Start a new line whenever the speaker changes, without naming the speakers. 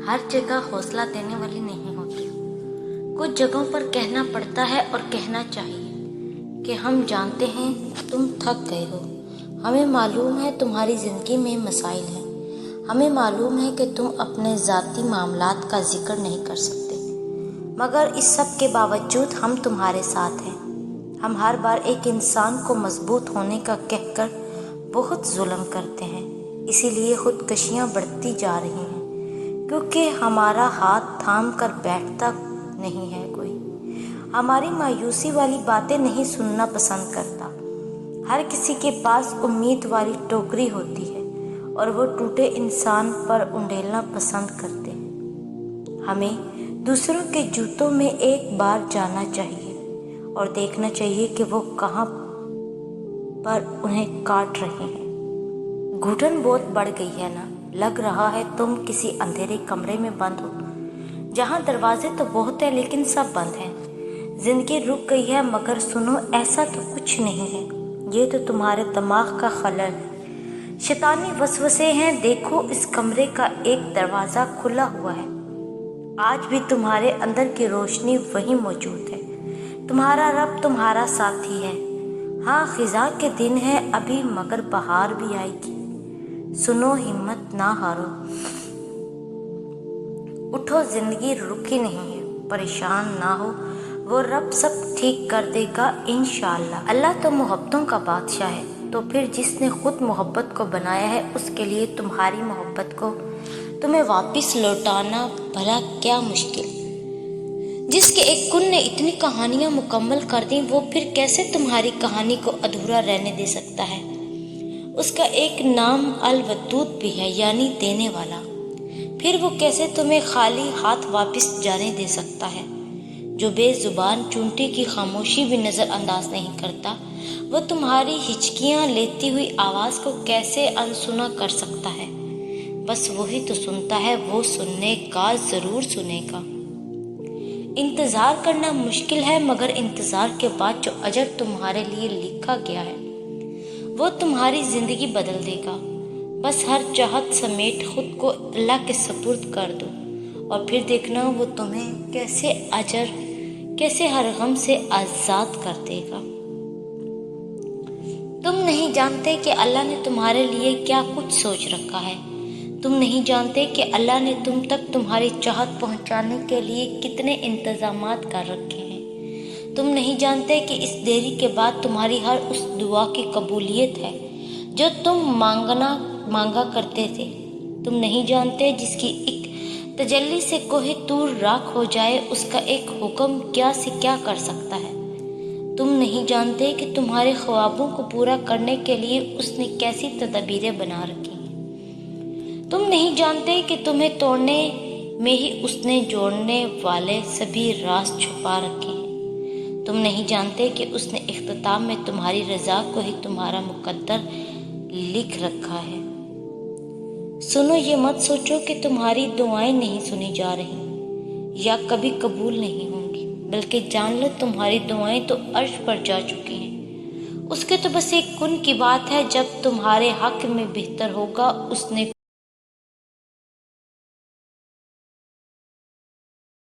हर जगह हौसला देने वाली नहीं होती। कुछ जगहों पर कहना पड़ता है और कहना चाहिए कि हम जानते हैं तुम थक गए हो, हमें मालूम है तुम्हारी ज़िंदगी में मसाइल हैं, हमें मालूम है कि तुम अपने ज़ाती मामलात का जिक्र नहीं कर सकते, मगर इस सब के बावजूद हम तुम्हारे साथ हैं। हम हर बार एक इंसान को मजबूत होने का कहकर बहुत जुल्म करते हैं, इसीलिए खुदकशियाँ बढ़ती जा रही हैं, क्योंकि हमारा हाथ थाम कर बैठता नहीं है कोई। हमारी मायूसी वाली बातें नहीं सुनना पसंद करता। हर किसी के पास उम्मीद वाली टोकरी होती है और वो टूटे इंसान पर उंडेलना पसंद करते हैं। हमें दूसरों के जूतों में एक बार जाना चाहिए और देखना चाहिए कि वो कहाँ पर उन्हें काट रहे हैं। घुटन बहुत बढ़ गई है ना? लग रहा है तुम किसी अंधेरे कमरे में बंद हो, जहाँ दरवाजे तो बहुत है लेकिन सब बंद हैं। जिंदगी रुक गई है, मगर सुनो, ऐसा तो कुछ नहीं है, ये तो तुम्हारे दिमाग का खलल है। शैतानी वसवसे हैं। देखो, इस कमरे का एक दरवाज़ा खुला हुआ है। आज भी तुम्हारे अंदर की रोशनी वहीं मौजूद है। तुम्हारा रब तुम्हारा साथी है। हाँ, खिज़ां के दिन है अभी, मगर बहार भी आएगी। सुनो, हिम्मत ना हारो, उठो, जिंदगी रुकी नहीं है। परेशान ना हो, वो रब सब ठीक कर देगा इंशाअल्लाह। अल्लाह तो मोहब्बतों का बादशाह है, तो फिर जिसने खुद मोहब्बत को बनाया है उसके लिए तुम्हारी मोहब्बत को तुम्हें वापस लौटाना भला क्या मुश्किल। जिसके एक कुन ने इतनी कहानियां मुकम्मल कर दी, वो फिर कैसे तुम्हारी कहानी को अधूरा रहने दे सकता है। उसका एक नाम अल वदूद भी है, यानी देने वाला। फिर वो कैसे तुम्हें खाली हाथ वापस जाने दे सकता है। जो बेजुबान चूंटी की खामोशी भी नज़रअंदाज नहीं करता, वो तुम्हारी हिचकियाँ लेती हुई आवाज़ को कैसे अनसुना कर सकता है। बस वही तो सुनता है, वो सुनने का ज़रूर सुनेगा। इंतज़ार करना मुश्किल है, मगर इंतज़ार के बाद जो अजर तुम्हारे लिए लिखा गया है वो तुम्हारी ज़िंदगी बदल देगा। बस हर चाहत समेत खुद को अल्लाह के सपुर्द कर दो और फिर देखना वो तुम्हें कैसे हर गम से आज़ाद कर देगा। तुम नहीं जानते कि अल्लाह ने तुम्हारे लिए क्या कुछ सोच रखा है। तुम नहीं जानते कि अल्लाह ने तुम तक तुम्हारी चाहत पहुंचाने के लिए कितने इंतज़ामात कर रखे हैं। तुम नहीं जानते कि इस देरी के बाद तुम्हारी हर उस दुआ की कबूलियत है जो तुम मांगा करते थे। तुम नहीं जानते जिसकी एक तजल्ली से कोहे तूर राख हो जाए, उसका एक हुक्म क्या से क्या कर सकता है। तुम नहीं जानते कि तुम्हारे ख्वाबों को पूरा करने के लिए उसने कैसी तदबीरें बना रखी हैं। तुम नहीं जानते कि तुम्हें तोड़ने में ही उसने जोड़ने वाले सभी राज छुपा रखे हैं। तुम नहीं जानते कि उसने इख्तिताम में तुम्हारी रज़ा को ही तुम्हारा मुकद्दर लिख रखा है। सुनो, ये मत सोचो कि तुम्हारी दुआएं नहीं सुनी जा रही या कभी कबूल नहीं होंगी, बल्कि जान लो तुम्हारी दुआएं तो अर्श पर जा चुकी हैं। उसके तो बस एक कुन की बात है, जब तुम्हारे हक में बेहतर होगा उसने